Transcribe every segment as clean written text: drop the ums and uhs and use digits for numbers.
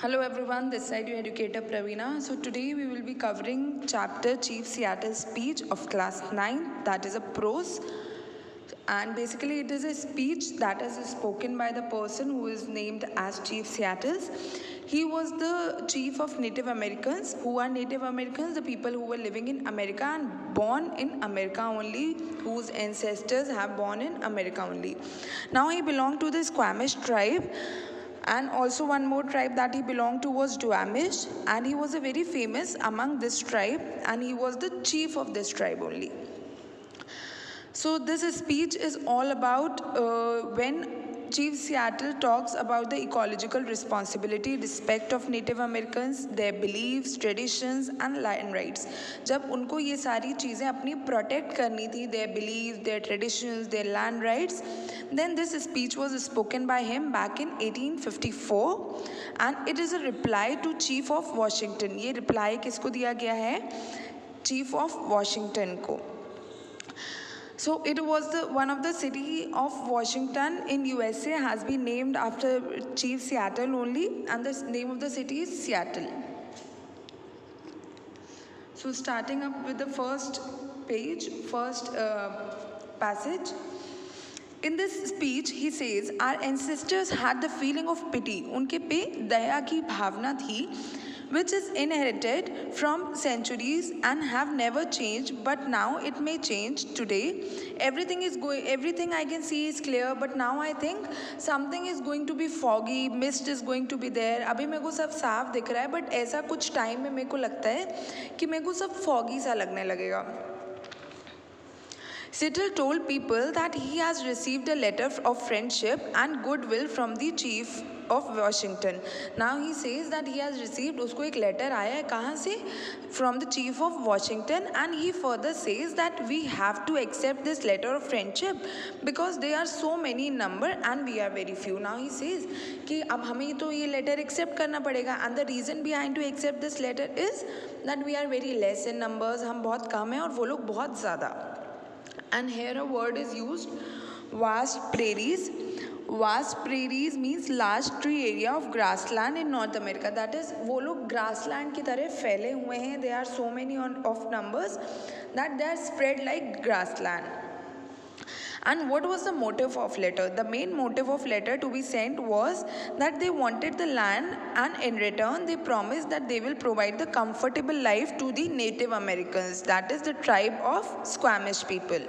Hello everyone, this side your educator Praveena. So today we will be covering chapter Chief Seattle's speech of class 9, that is a prose. And basically it is a speech that is spoken by the person who is named as Chief Seattle's. He was the chief of Native Americans. Who are Native Americans? The people who were living in America and born in America only, whose ancestors have born in America only. Now he belonged to the Squamish tribe. And also one more tribe that he belonged to was Duwamish, and he was a very famous among this tribe, and he was the chief of this tribe only. So this speech is all about when Chief Seattle talks about the ecological responsibility, respect of Native Americans, their beliefs, traditions and land rights. जब उनको ये सारी चीज़ें अपनी protect करनी थी, their beliefs, their traditions, their land rights, then this speech was spoken by him back in 1854 and it is a reply to Chief of Washington. ये reply किसको दिया गया है? Chief of Washington को. So it was one of the city of Washington in USA has been named after Chief Seattle only, and the name of the city is Seattle. So starting up with the first page, first passage. In this speech, he says, our ancestors had the feeling of pity. उनके पे दया की भावना थी, which is inherited from centuries and have never changed, but now it may change today. Everything I can see is clear, but now I think something is going to be foggy, mist is going to be there. अभी मेरे को सब साफ दिख रहा है, but ऐसा कुछ टाइम में मेरे को लगता है कि मेरे को सब foggy सा लगने लगेगा. Seattle told people that he has received a letter of friendship and goodwill from the chief of Washington. Now he says that he has received, उसको एक letter आया है कहाँ से? From the chief of Washington, and he further says that we have to accept this letter of friendship because they are so many in number and we are very few. Now he says कि अब हमें तो ये letter accept करना पड़ेगा, and the reason behind to accept this letter is that we are very less in numbers, हम बहुत कम हैं और वो लोग बहुत ज़्यादा. And here a word is used, vast prairies. Vast prairies means large tree area of grassland in North America. That is, वो लोग grassland की तरह फैले हुए हैं. There are so many of numbers that they are spread like grassland. And what was the motive of letter? The main motive of letter to be sent was that they wanted the land, and in return they promised that they will provide the comfortable life to the Native Americans, that is the tribe of Squamish people.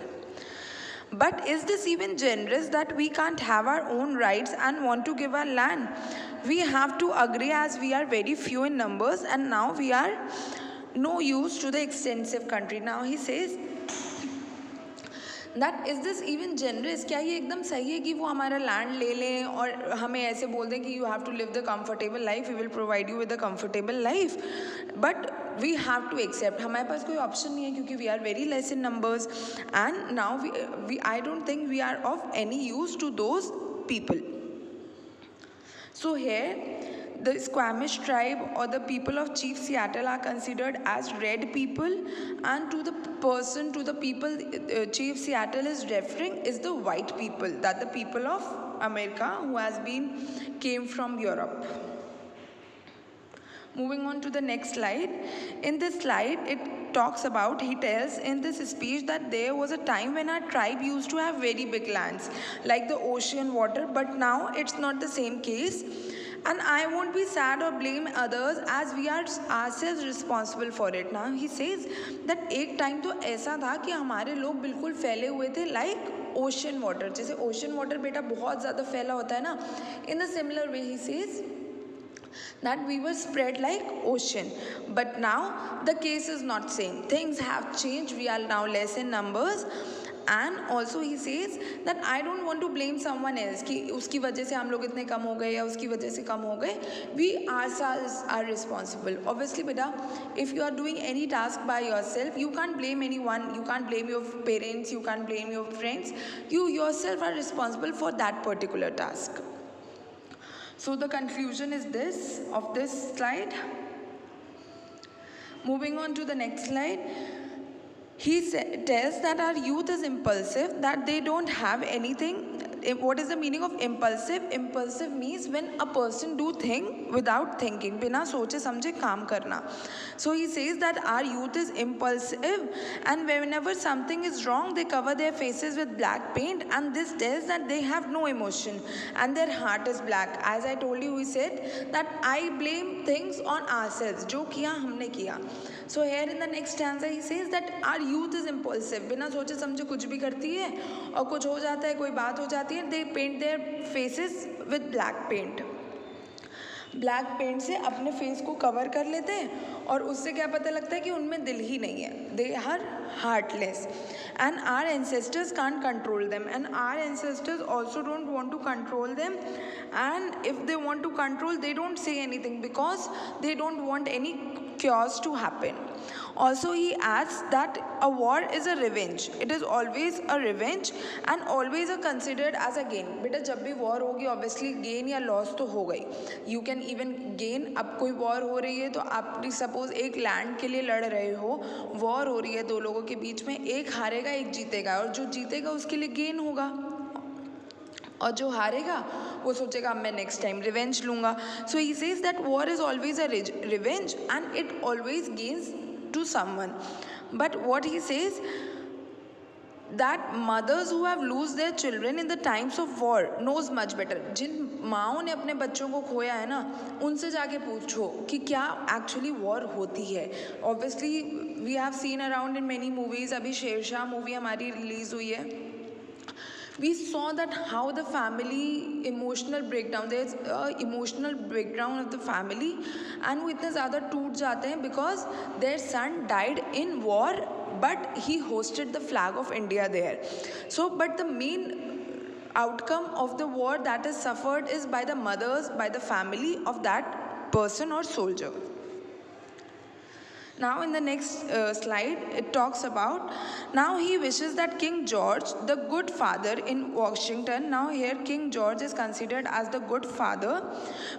But is this even generous that we can't have our own rights and want to give our land? We have to agree as we are very few in numbers and now we are no use to the extensive country. Now he says that is this even generous? क्या ये एकदम सही है कि वो हमारा land ले लें और हमें ऐसे बोल दें कि you have to live the comfortable life, we will provide you with a comfortable life, but we have to accept. हमारे पास कोई ऑप्शन नहीं है क्योंकि we are very less in numbers and now I don't think we are of any use to those people. So here the Squamish tribe or the people of Chief Seattle are considered as red people, and to the people Chief Seattle is referring is the white people, that the people of America who came from Europe. Moving on to the next slide. In this slide, he tells in this speech that there was a time when our tribe used to have very big lands, like the ocean, water, but now it's not the same case. And I won't be sad or blame others as we are ourselves responsible for it. Now he says that एक time तो ऐसा था कि हमारे लोग बिल्कुल फैले हुए थे like ocean water. जैसे ocean water बेटा बहुत ज़्यादा फैला होता है ना. In the similar way he says that we were spread like ocean, but now the case is not same. Things have changed. We are now less in numbers. And also he says that I don't want to blame someone else कि उसकी वजह से हम लोग इतने कम हो गए या उसकी वजह से कम हो गए. We ourselves are responsible. Obviously बेटा, if you are doing any task by yourself, you can't blame anyone. You can't blame your parents. You can't blame your friends. You yourself are responsible for that particular task. So the conclusion is this of this slide. Moving on to the next slide. He tells that our youth is impulsive, that they don't have anything what is the meaning of impulsive? Impulsive means when a person do thing without thinking, बिना सोचे समझे काम करना. So he says that our youth is impulsive, and whenever something is wrong, they cover their faces with black paint, and this tells that they have no emotion and their heart is black. As I told you, he said that I blame things on ourselves. जो किया हमने किया. So here in the next stanza he says that our youth is impulsive. बिना सोचे समझे कुछ भी करती है, और कुछ हो जाता है, कोई बात हो जाती है, they paint their faces with black paint. Black paint से अपने फेस को कवर कर लेते हैं, और उससे क्या पता लगता है कि उनमें दिल ही नहीं है. They are heartless, and our ancestors can't control them, and our ancestors also don't want to control them, and if they want to control they don't say anything because they don't want any chaos to happen. Also he adds that a war is a revenge. It is always a revenge and always a considered as a gain. बेटा जब भी war होगी obviously gain या loss तो हो गई. You can even gain. अब कोई war हो रही है तो आप suppose एक land के लिए लड़ रहे हो, war हो रही है दो लोगों के बीच में, एक हारेगा एक जीतेगा, और जो जीतेगा उसके लिए gain होगा, और जो हारेगा वो सोचेगा मैं नेक्स्ट टाइम रिवेंज लूँगा. So he says that war is always a revenge and it always gains to someone. But what he says that mothers who have lose their children in the times of war knows much better. जिन माओं ने अपने बच्चों को खोया है ना, उनसे जाके पूछो कि क्या एक्चुअली वॉर होती है. Obviously we have seen around in many movies. अभी शेरशाह मूवी हमारी रिलीज हुई है. We saw that how the family emotional breakdown, there's emotional breakdown of the family, and वो इतने ज़्यादा टूट जाते हैं because their son died in war but he hosted the flag of India there. So but the main outcome of the war that is suffered is by the mothers, by the family of that person or soldier. Now in the next slide it talks about, now he wishes that King George, the good father in Washington, now here King George is considered as the good father,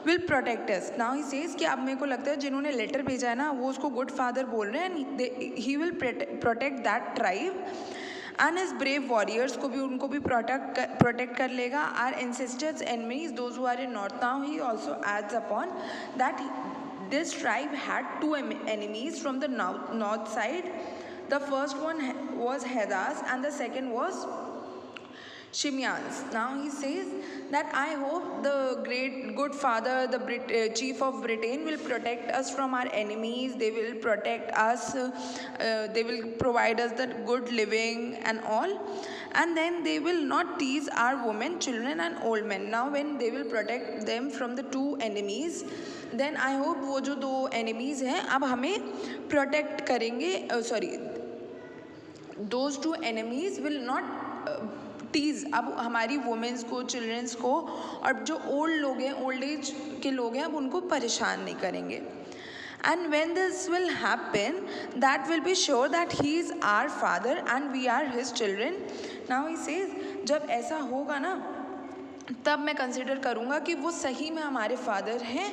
will protect us. Now he says कि अब मेरे को लगता है जिन्होंने letter भेजा है ना वो उसको good father बोल रहे हैं, he will protect that tribe and his brave warriors को भी उनको भी protect कर लेगा. Our ancestors enemies, those who are in north. Now he also adds upon that this tribe had two enemies from the north side. The first one was Heddas and the second was Shimyans. Now he says that I hope the great good father, the chief of Britain, will protect us from our enemies. They will protect us. They will provide us the good living and all. And then they will not tease our women, children and old men. Now when they will protect them from the two enemies, then I hope वो जो दो enemies हैं अब हमें protect करेंगे. Sorry, those two enemies will not tease अब हमारी women's को, चिल्ड्रंस को, और जो ओल्ड लोग हैं, ओल्ड एज के लोग हैं, अब उनको परेशान नहीं करेंगे. And when this will happen that will be sure that he is our father and we are his children. Now he says जब ऐसा होगा ना तब मैं कंसिडर करूँगा कि वो सही में हमारे फादर हैं.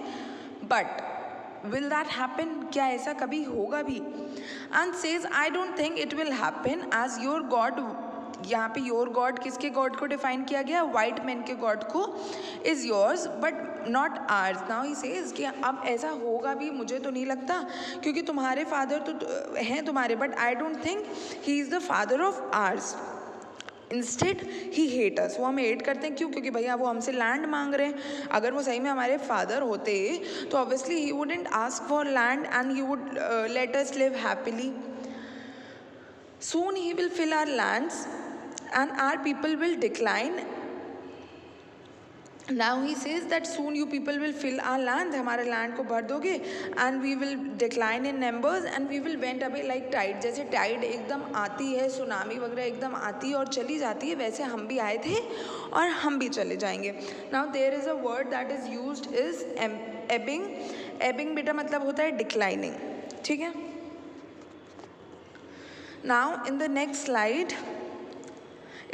बट विल दैट हैपन, क्या ऐसा कभी होगा भी? And says I don't think it will happen as your God. यहाँ पे योर गॉड किसके गॉड को डिफाइन किया गया? वाइट मैन के गॉड को. Is yours but not ours. Now he says कि अब ऐसा होगा भी मुझे तो नहीं लगता, क्योंकि तुम्हारे फादर तो हैं तुम्हारे, but I don't think he is the father of ours. Instead he hate us. वो हमें हेट करते हैं. क्यों? क्योंकि भैया वो हमसे लैंड मांग रहे हैं. अगर वो सही में हमारे फादर होते तो obviously he wouldn't ask for land and he would let us live happily. Soon he will fill our lands and our people will decline. Now he says that soon you people will fill our land, हमारे land को भर दोगे, and we will decline in numbers and we will went away like tide. जैसे tide एकदम आती है, tsunami वगैरह एकदम आती है और चली जाती है, वैसे हम भी आए थे और हम भी चले जाएंगे. Now there is a word that is used is ebbing. Ebbing बेटा मतलब होता है declining. ठीक है. Now in the next slide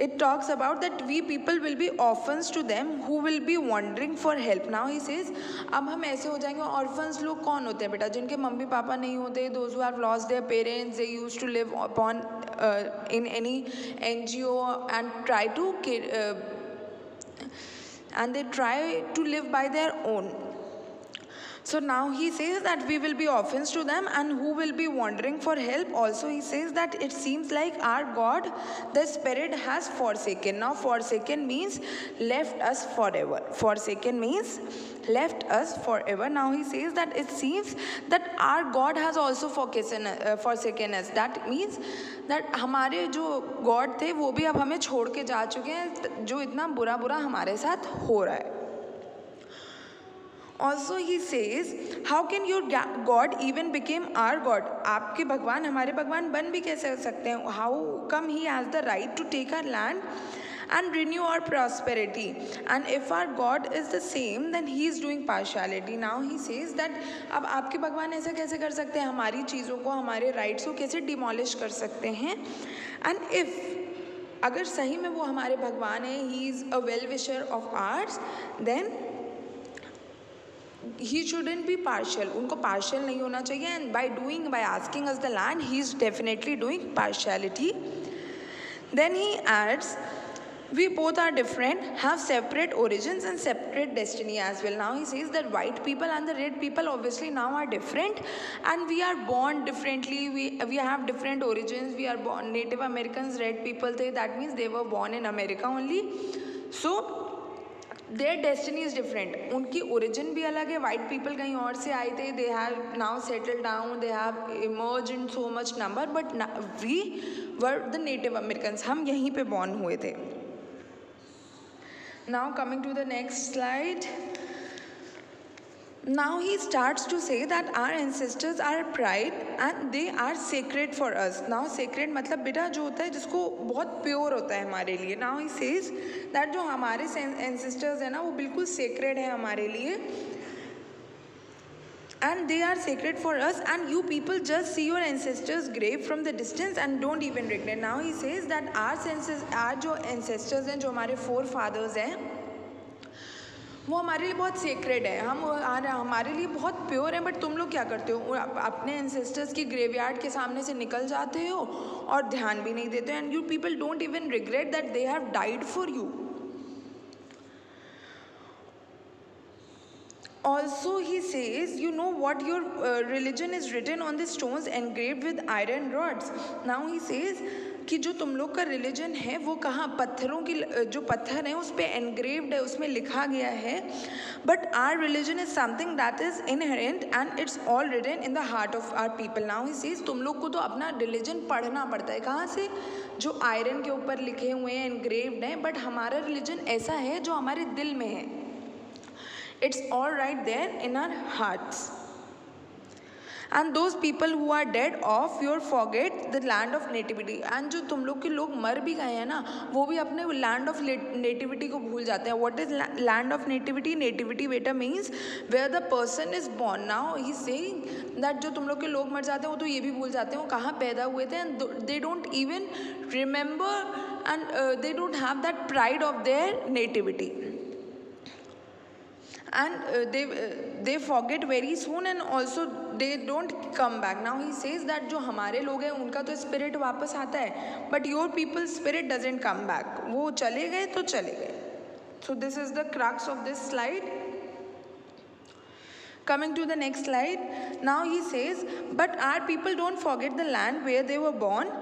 it talks about that we people will be orphans to them who will be wandering for help. Now he says अब हम ऐसे हो जाएंगे. orphans लोग कौन होते हैं बेटा? जिनके मम्मी पापा नहीं होते. those who have lost their parents, they used to live upon in any NGO and try to and they try to live by their own. So now he says that we will be orphans to them, and who will be wandering for help. Also he says that it seems like our God, the Spirit, has forsaken. Now forsaken means left us forever. Forsaken means left us forever. Now he says that it seems that our God has also forsaken us. That means that हमारे जो God थे वो भी अब हमें छोड़ के जा चुके हैं, जो इतना बुरा बुरा हमारे साथ हो रहा है. Also he says, how can your God even became our God? आपके भगवान हमारे भगवान बन भी कैसे सकते हैं? How come he has the right to take our land and renew our prosperity? And if our God is the same, then he is doing partiality. Now he says that अब आपके भगवान ऐसा कैसे कर सकते हैं? हमारी चीज़ों को, हमारे राइट्स को कैसे डिमोलिश कर सकते हैं? And if अगर सही में वो हमारे भगवान है, he is a well wisher of ours, then he shouldn't be partial. उनको partial नहीं होना चाहिए. And by asking us the land, he is definitely doing partiality. Then he adds, we both are different, have separate origins and separate destiny as well. Now he says that white people and the red people obviously now are different, and we are born differently. We have different origins. We are born Native Americans, red people थे. That means they were born in America only. So their destiny is different. उनकी origin भी अलग है. White people कहीं और से आए थे. They have now settled down. They have emerged in so much number. But we were the Native Americans. हम यहीं पे born हुए थे. Now coming to the next slide. Now he starts to say that our ancestors are pride and they are sacred for us. Now sacred मतलब बेटा जो होता है जिसको बहुत pure होता है हमारे लिए. Now he says that जो हमारे ancestors है ना वो बिल्कुल sacred है हमारे लिए. And they are sacred for us, and you people just see your ancestors' grave from the distance and don't even regret. Now he says that our जो ancestors हैं, जो हमारे forefathers हैं, वो हमारे लिए बहुत सेक्रेड है. हम हमारे लिए बहुत प्योर है. बट तुम लोग क्या करते हो? अपने एंसेस्टर्स की ग्रेवयार्ड के सामने से निकल जाते हो और ध्यान भी नहीं देते. And you people don't even regret that they have died for you. Also he says, you know what, your religion is written on the stones engraved with iron rods. Now he says कि जो तुम लोग का religion है वो कहाँ, पत्थरों की जो पत्थर है उस पर एनग्रेव्ड है, उसमें लिखा गया है. But our religion is something that is inherent and it's all written in the heart of our people. Now he says तुम लोग को तो अपना रिलीजन पढ़ना पड़ता है. कहाँ से? जो आयरन के ऊपर लिखे हुए हैं, एनग्रेव्ड हैं. बट हमारा रिलीजन ऐसा है जो हमारे दिल में है. It's all right there in our hearts. And those people who are dead off, you forget the land of nativity. And जो तुम लोग के लोग मर भी गए हैं ना, वो भी अपने land of nativity को भूल जाते हैं. What is land of nativity? Nativity बेटा means where the person is born. Now he is saying that जो तुम लोग के लोग मर जाते हैं वो तो ये भी भूल जाते हैं वो कहाँ पैदा हुए थे. And they don't even remember and they don't have that pride of their nativity. And they forget very soon, and also they don't come back. Now he says that जो हमारे लोग हैं उनका तो spirit वापस आता है, but your people's spirit doesn't come back. वो चले गए तो चले गए. So this is the crux of this slide. Coming to the next slide. Now he says, but our people don't forget the land where they were born,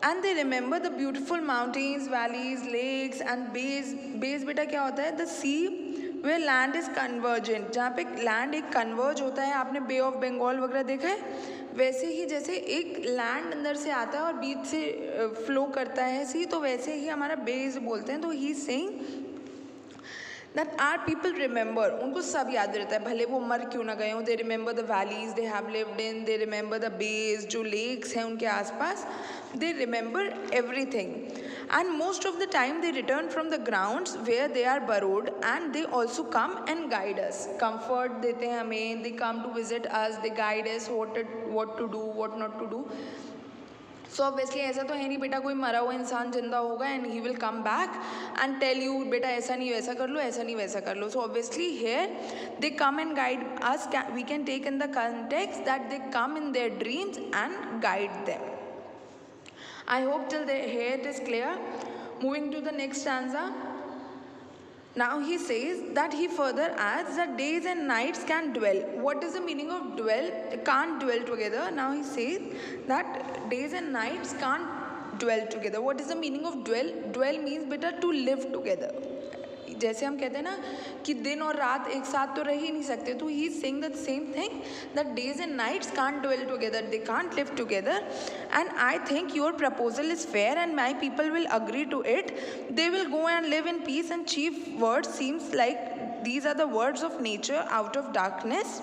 and they remember the beautiful mountains, valleys, lakes and bays. Bays बेटा क्या होता है? The sea where land is convergent. जहाँ पे land एक converge होता है. आपने बे ऑफ बंगाल वगैरह देखा है? वैसे ही जैसे एक land अंदर से आता है और बीच से फ्लो करता है सी, तो वैसे ही हमारा बेस बोलते हैं. तो he is saying that our people remember, उनको सब याद रहता है भले वो मर क्यों ना गए हो. they remember the valleys they have lived in, they remember the bays, जो lakes हैं उनके आसपास, they remember everything. And most of the time they return from the grounds where they are burrowed, and they also come and guide us. Comfort देते हैं हमें, they come to visit us, they guide us what to do, what not to do. So obviously ऐसा तो है नहीं बेटा कोई मरा हुआ इंसान जिंदा होगा and he will come back and tell you बेटा ऐसा नहीं वैसा कर लो, ऐसा नहीं वैसा कर लो. So obviously here they come and guide us. We can take in the context that they come in their dreams and guide them. I hope till here it is clear. Moving to the next stanza. Now he says that he further adds that days and nights can dwell. What is the meaning of dwell? Can't dwell together. Now he says that days and nights can't dwell together. What is the meaning of dwell? Dwell means बेटा to live together. जैसे हम कहते हैं ना कि दिन और रात एक साथ तो रह ही नहीं सकते, तो he is saying the same thing that days and nights can't dwell together, they can't live together. And I think your proposal is fair and my people will agree to it. They will go and live in peace and chief word seems like these are the words of nature out of darkness.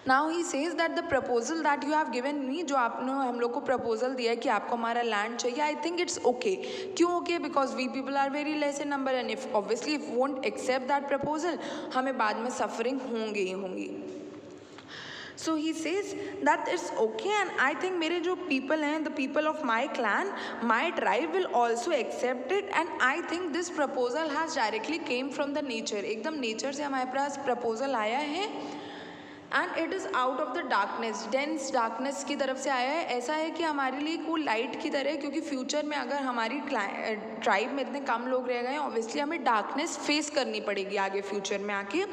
Now he says that the proposal that you have given me, जो आपने हम लोग को proposal दिया है कि आपको हमारा लैंड चाहिए, आई थिंक इट्स ओके. क्यों okay? Because we people are very less in number and if obviously if won't accept that proposal, हमें बाद में सफरिंग होंगी ही होंगी. So he says that it's okay and I think मेरे जो people हैं, the people of my clan, my tribe will also accept it and I think this proposal has directly came from the nature. एकदम nature से हमारे पास proposal आया है and it is out of the darkness, dense darkness की तरफ से आया है. ऐसा है कि हमारे लिए वो लाइट की तरह है, क्योंकि फ्यूचर में अगर हमारी ट्राइब में इतने कम लोग रह गए, ऑब्वियसली हमें डार्कनेस फेस करनी पड़ेगी आगे फ्यूचर में आके.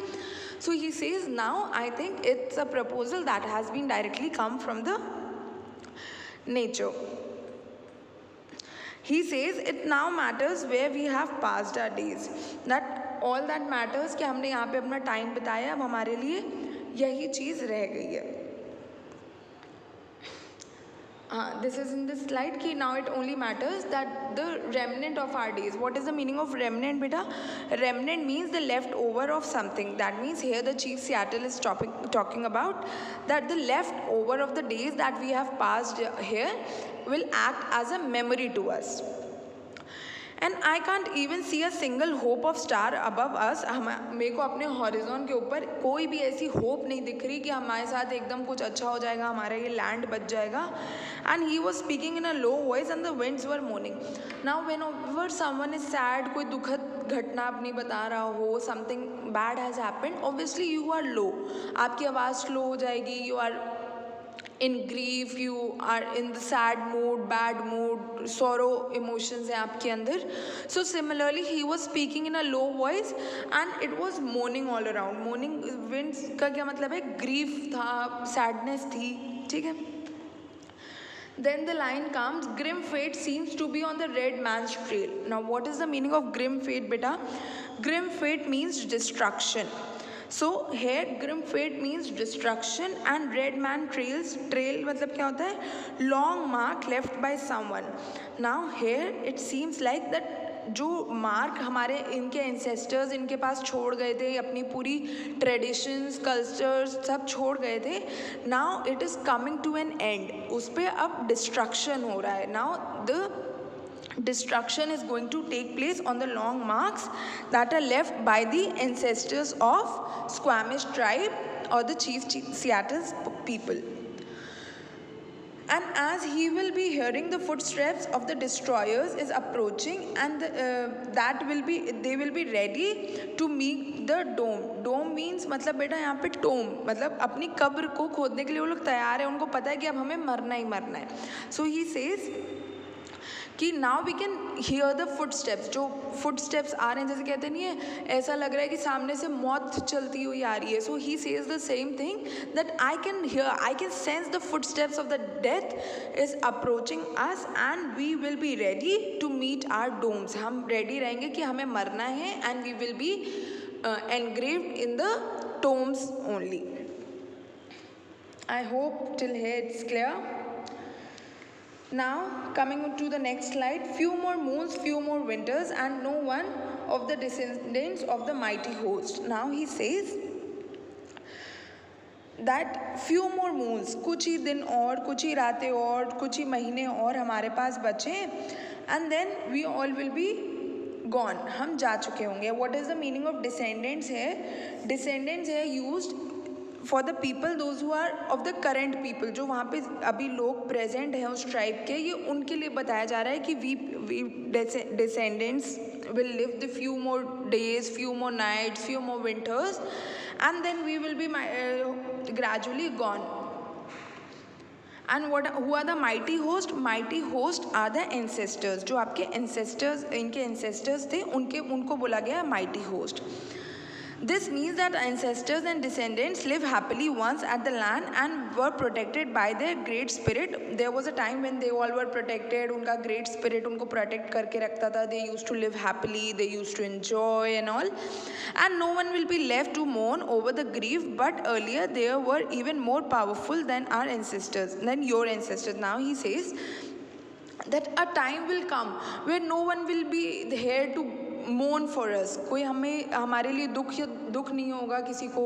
So he says now I think it's a proposal that has been directly come from the nature. He says it now matters where we have passed our days. That all that matters कि हमने यहाँ पे अपना time बिताया, अब हमारे लिए यही चीज़ रह गई है. This is in this slide कि now it only matters that the remnant of our days. What is the meaning of remnant, beta? Remnant means the leftover of something. That means here the Chief Seattle is talking about that the leftover of the days that we have passed here will act as a memory to us. And I can't even see a single hope of star above us. मेरे को अपने horizon के ऊपर कोई भी ऐसी hope नहीं दिख रही कि हमारे साथ एकदम कुछ अच्छा हो जाएगा, हमारा ये लैंड बच जाएगा. And he was speaking in a low voice and the winds were mourning. Now whenever someone is sad, कोई दुखद घटना अपनी बता रहा हो, something bad has happened, obviously you are low, आपकी आवाज़ स्लो हो जाएगी. You are in grief, you are in the sad mood, bad mood, sorrow emotions हैं आपके अंदर. So similarly he was speaking in a low voice and it was mourning all around. Mourning winds का क्या मतलब है? grief था, sadness थी, ठीक है. Then the line comes, grim fate seems to be on the red man's trail. Now what is the meaning of grim fate, beta? Grim fate means destruction. So here grim fate means destruction and red man trail मतलब क्या होता है? long mark left by someone. Now here it seems like that जो mark हमारे इनके ancestors इनके पास छोड़ गए थे, अपनी पूरी ट्रेडिशंस कल्चर्स सब छोड़ गए थे, now it is coming to an end. उस पर अब डिस्ट्रक्शन हो रहा है. Now the destruction is going to take place on the long marks that are left by the ancestors of Squamish tribe or the Chief Seattle's people. And as he will be hearing the footsteps of the destroyers is approaching and they will be ready to meet the dome. Dome means मतलब बेटा यहाँ पे tomb मतलब अपनी कब्र को खोदने के लिए वो लोग तैयार है, उनको पता है कि अब हमें मरना ही मरना है. So he says कि now we can hear the footsteps. जो फुटस्टेप्स आ रहे हैं, जैसे कहते नहीं है, ऐसा लग रहा है कि सामने से मौत चलती हुई आ रही है. So he says the same thing that I can hear, I can sense the footsteps of the death is approaching us and we will be ready to meet our dooms. हम रेडी रहेंगे कि हमें मरना है and we will be engraved in the tombs only. I hope till here it's clear. Now coming to the next slide, few more moons, few more winters and no one of the descendants of the mighty host. Now he says that few more moons, कुछ ही दिन और, कुछ ही रातें और, कुछ ही महीने और हमारे पास बचे and then we all will be gone. हम जा चुके होंगे. What is the meaning of descendants है? Descendants है used for the people those who are of the current people. जो वहाँ पे अभी लोग प्रेजेंट हैं उस ट्राइब के, ये उनके लिए बताया जा रहा है कि we descendants will live the few more days, few more nights, few more winters and then we will be gradually gone. And what who are the mighty host? Mighty host are the ancestors. जो आपके ancestors, इनके ancestors थे, उनको बोला गया mighty host. This means that ancestors and descendants live happily once at the land and were protected by their great spirit. There was a time when they all were protected. उनका great spirit उनको protect करके रखता था. They used to live happily. They used to enjoy and all. And no one will be left to mourn over the grief. But earlier they were even more powerful than our ancestors, than your ancestors. Now he says that a time will come where no one will be here to mourn for us. कोई हमारे लिए दुख नहीं होगा किसी को.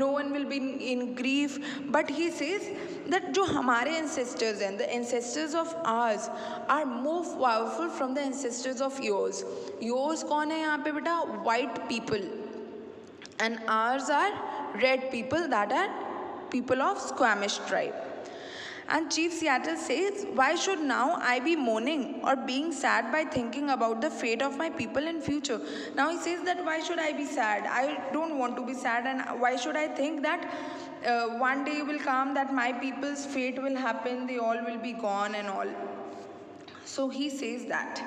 No one will be in grief. But he says that जो हमारे ancestors हैं, the ancestors of ours are more powerful from the ancestors of yours. Yours कौन है यहाँ पे बेटा? White people. And ours are red people, that are people of Squamish tribe. And Chief Seattle says, why should now I be mourning or being sad by thinking about the fate of my people in future? Now he says that why should I be sad? I don't want to be sad, and why should I think that one day will come that my people's fate will happen, they all will be gone and all. So he says that.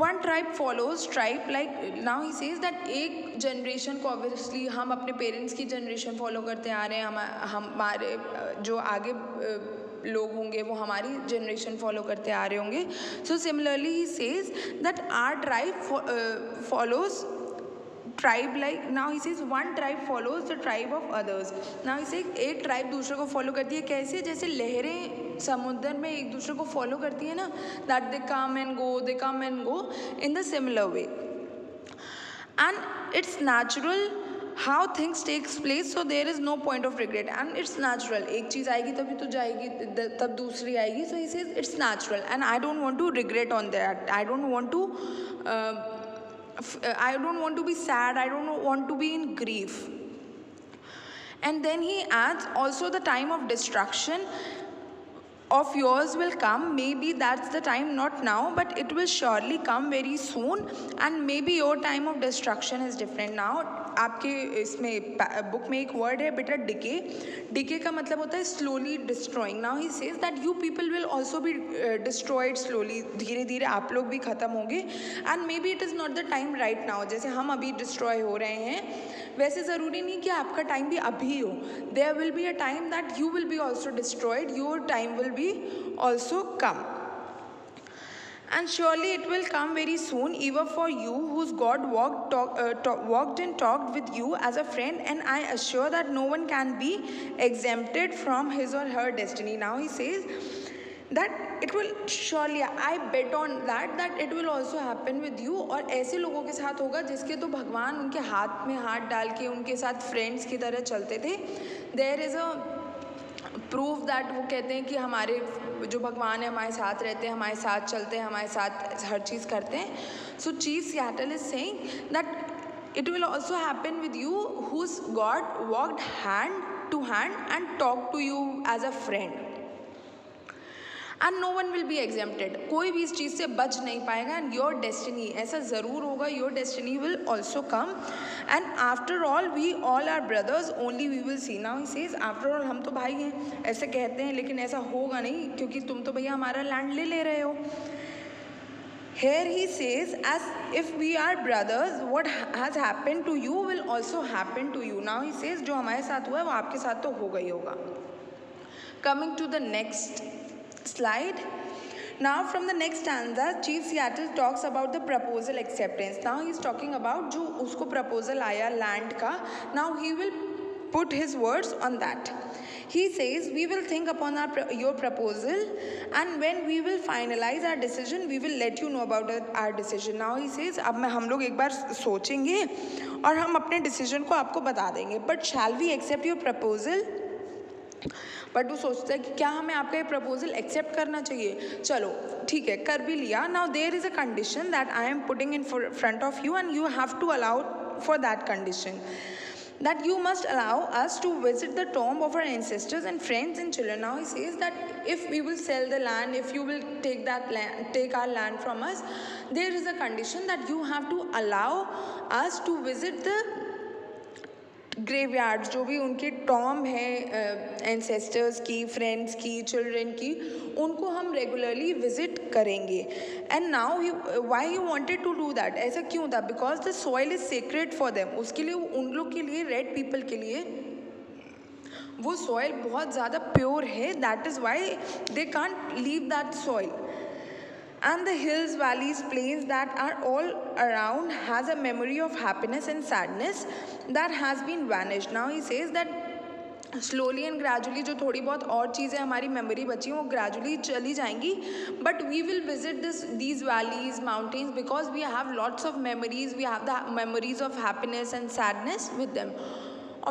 One tribe follows tribe, like now he says that एक generation को obviously हम अपने parents की generation follow करते आ रहे हैं, हमारे जो आगे लोग होंगे वो हमारी generation follow करते आ रहे होंगे. So similarly he says that our tribe follows tribe, like now he says one tribe follows the tribe of others. Now he says एक tribe दूसरे को follow करती है. कैसे? जैसे लहरें समुद्र में एक दूसरे को follow करती है ना, that they come and go in the similar way. And it's natural how things takes place, so there is no point of regret. And it's natural, एक चीज़ आएगी तभी तो जाएगी, तब दूसरी आएगी. So he says it's natural, and I don't want to regret on that. I don't want to be sad. I don't want to be in grief. And then he adds, also the time of destruction of yours will come. Maybe that's the time, not now, but it will surely come very soon. And maybe your time of destruction is different. Now आपके इसमें book में एक word है बेटा, decay. Decay का मतलब होता है slowly destroying. Now he says that you people will also be destroyed slowly. धीरे धीरे आप लोग भी ख़त्म होंगे. And may be it is not the time right now. जैसे हम अभी डिस्ट्रॉय हो रहे हैं, वैसे ज़रूरी नहीं कि आपका टाइम भी अभी हो. There will be a time that you will be also destroyed. Your time will be also come. And surely it will come very soon, even for you whose God walked and talked with you as a friend, and I assure that no one can be exempted from his or her destiny. Now he says that it will surely, I bet on that it will also happen with you. और ऐसे लोगों के साथ होगा जिसके तो भगवान उनके हाथ में हाथ डाल के उनके साथ फ्रेंड्स की तरह चलते थे. There is a proof that वो कहते हैं कि हमारे जो भगवान है हमारे साथ रहते हैं, हमारे साथ चलते हैं, हमारे साथ हर चीज़ करते हैं. So chief Seattle is saying that it will also happen with you whose God walked hand to hand and talk to you as a friend. And no one will be exempted. कोई भी इस चीज़ से बच नहीं पाएगा. And your destiny, ऐसा ज़रूर होगा, your destiny will also come. And after all we all are brothers only we will see. Now he says after all हम तो भाई हैं, ऐसे कहते हैं लेकिन ऐसा होगा नहीं, क्योंकि तुम तो भैया हमारा लैंड ले रहे हो. Here he says, as if we are brothers, what has happened to you will also happen to you. Now he says जो हमारे साथ हुआ है वो आपके साथ तो होगा ही होगा. Coming to the next slide. Now from the next stanza, Chief Seattle talks about the proposal acceptance. Now he is talking about जो उसको proposal आया land का. Now he will put his words on that. He says, we will think upon your proposal, and when we will finalize our decision, we will let you know about our decision. Now he says, अब हम लोग एक बार सोचेंगे और हम अपने decision को आपको बता देंगे. But shall we accept your proposal? But वो सोचता है कि क्या हमें आपका ये प्रपोजल एक्सेप्ट करना चाहिए. चलो ठीक है, कर भी लिया. Now there is a condition that I am putting in front of you, and you have to allow for that condition, that you must allow us to visit the tomb of our ancestors and friends and children. Now he says that if we will sell the land, if you will take our land from us, there is a condition that you have to allow us to visit the graveyards, जो भी उनके Tom है ancestors की, friends की, children की, उनको हम regularly visit करेंगे. And now why he wanted to do that, ऐसा क्यों था? Because the soil is sacred for them. उसके लिए, उन लोग के लिए, रेड पीपल के लिए वो सॉइल बहुत ज़्यादा प्योर है. That is why they can't leave that soil. And the hills, valleys, plains that are all around has a memory of happiness and sadness that has been vanished. Now he says that slowly and gradually जो थोड़ी बहुत और चीज़ें हमारी memory बची हैं वो gradually चली जाएंगी, but we will visit these valleys, mountains, because we have lots of memories. We have the memories of happiness and sadness with them.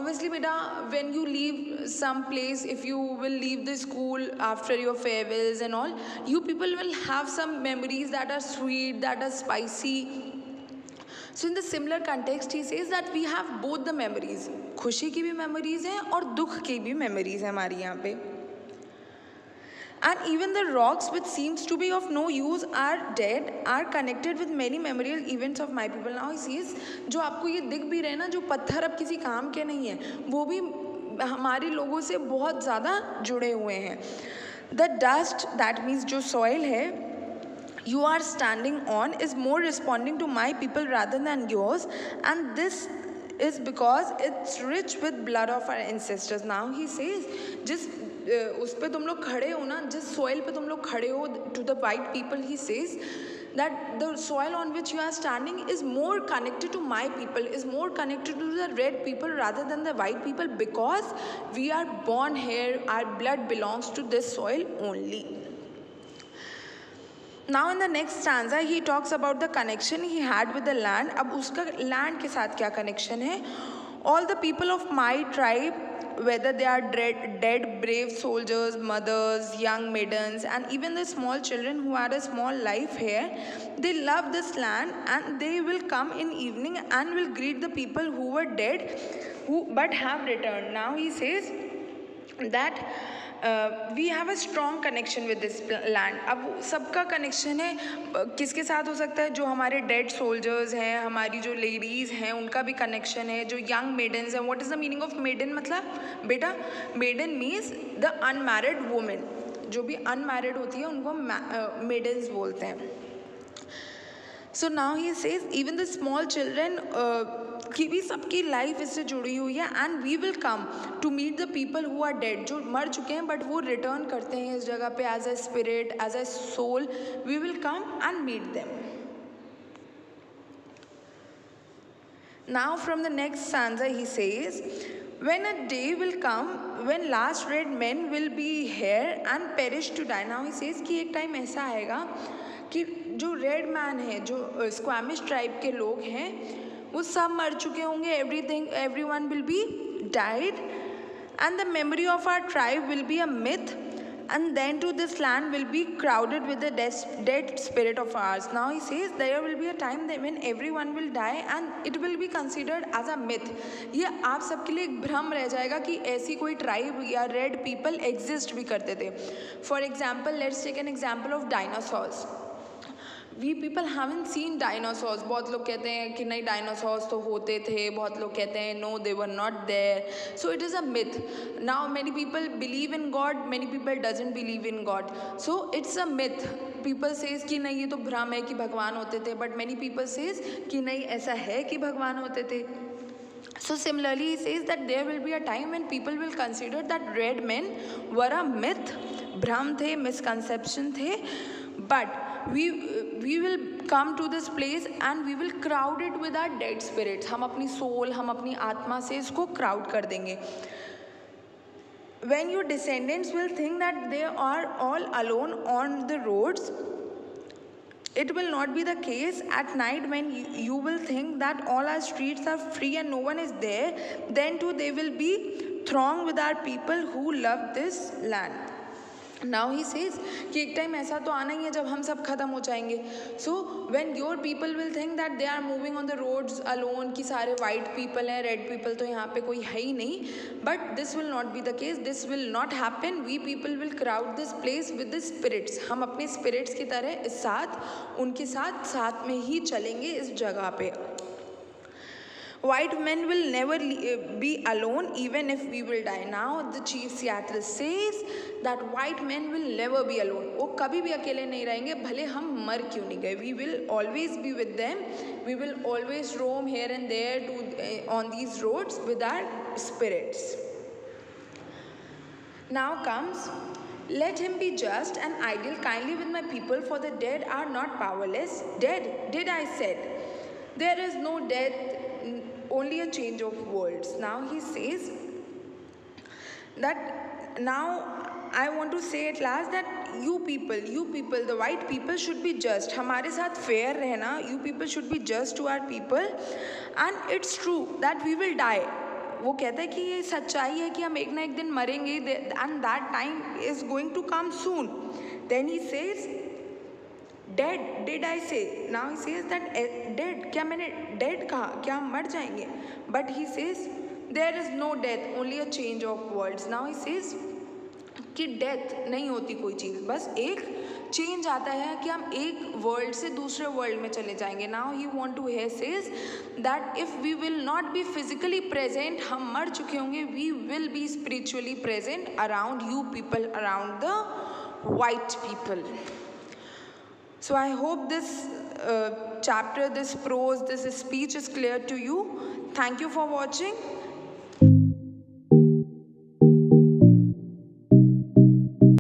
Obviously beta, when you leave some place, if you will leave the school after your farewells and all, you people will have some memories that are sweet, that are spicy. So in the similar context he says that we have both the memories. खुशी की भी memories हैं और दुख की भी memories हैं हमारी यहाँ पे. And even the rocks which seems to be of no use are dead, are connected with many memorial events of my people. Now he says, जो आपको ये दिख भी रहे ना, जो पत्थर अब किसी काम के नहीं है, वो भी हमारे लोगों से बहुत ज़्यादा जुड़े हुए हैं. The dust, that means जो soil है, you are standing on is more responding to my people rather than yours, and this is because it's rich with blood of our ancestors. Now he says, जिस उस पे तुम लोग खड़े हो ना, जिस soil पे तुम लोग खड़े हो, to the white people he says that the soil on which you are standing is more connected to my people, is more connected to the red people rather than the white people, because we are born here, our blood belongs to this soil only. Now in the next stanza he talks about the connection he had with the land. अब उसका land के साथ क्या connection है? All the people of my tribe, whether they are dead brave soldiers, mothers, young maidens, and even the small children who had a small life here, they love this land, and they will come in evening and will greet the people who were dead, who but have returned. Now he says that we have a strong connection with this land. अब सबका connection है, किसके साथ हो सकता है? जो हमारे डेड सोल्जर्स हैं, हमारी जो लेडीज़ हैं, उनका भी कनेक्शन है. जो यंग मेडन्स हैं, what is the meaning of maiden? मतलब बेटा, maiden means the unmarried women. जो भी अनमैरिड होती है उनको मेडन्स बोलते हैं. So now he says even the small children की भी सबकी लाइफ इससे जुड़ी हुई है. And we will come to meet the people who are dead, जो मर चुके हैं बट वो रिटर्न करते हैं इस जगह पे as a spirit, as a soul. We will come and meet them. Now from the next stanza he says, when a day will come when last red men will be here and perish to die. Now he says कि एक time ऐसा आएगा कि जो red man है, जो Squamish tribe के लोग हैं, वो सब मर चुके होंगे. everyone will be died, and the memory of our tribe will be a myth, and then to this land will be crowded with the dead spirit of ours. Now he says there will be a time that when everyone will die and it will be considered as a myth. ये आप सबके लिए एक भ्रम रह जाएगा कि ऐसी कोई ट्राइब या रेड पीपल एग्जिस्ट भी करते थे. For example, let's take an example of dinosaurs. We people haven't seen dinosaurs. बहुत लोग कहते हैं कि नहीं, डायनासोर्स तो होते थे. बहुत लोग कहते हैं no, they were not there. So it is a myth. Now many people believe in God, many people doesn't believe in God. So it's a myth. People says कि नहीं, ये तो भ्रम है कि भगवान होते थे, बट मैनी पीपल सेज कि नहीं, ऐसा है कि भगवान होते थे. So similarly he says that there will be a time when people will consider that red men were a myth, भ्रम थे, misconception थे, but we will come to this place and we will crowd it with our dead spirits. हम अपनी soul, हम अपनी आत्मा से इसको crowd कर देंगे. When your descendants will think that they are all alone on the roads, it will not be the case. At night when you will think that all our streets are free and no one is there, then too they will be thronged with our people who love this land. Now he says कि एक time ऐसा तो आना ही है जब हम सब खत्म हो जाएंगे. So when your people will think that they are moving on the roads alone, कि सारे white people हैं, red people तो यहाँ पे कोई है ही नहीं, but this will not be the case. This will not happen. We people will crowd this place with the spirits. हम अपने spirits की तरह इस साथ उनके साथ में ही चलेंगे इस जगह पे. White men will never be alone even if we will die. Now the chief Seattle says that white men will never be alone. वो कभी भी अकेले नहीं रहेंगे भले हम मर क्यों नहीं गए. We will always be with them. We will always roam here and there on these roads with our spirits. Now comes, let him be just and ideal kindly with my people, for the dead are not powerless. Dead, did I said. There is no death, only a change of worlds. Now he says that now I want to say at last that you people, the white people should be just. हमारे साथ fair रहना. You people should be just to our people. And it's true that we will die. वो कहता है कि ये सच्चाई है कि हम एक ना एक दिन मरेंगे. And that time is going to come soon. Then he says, dead, did I say? Now he says that dead, क्या मैंने dead कहा? क्या हम मर जाएंगे? But he says, there is no death, only a change of worlds. Now he says कि death नहीं होती कोई चीज़, बस एक चेंज आता है कि हम एक वर्ल्ड से दूसरे वर्ल्ड में चले जाएंगे. Now he want to hear says that if we will not be physically present, हम मर चुके होंगे, we will be spiritually present around you people, around the white people. So I hope this chapter, this prose, this speech is clear to you. Thank you for watching.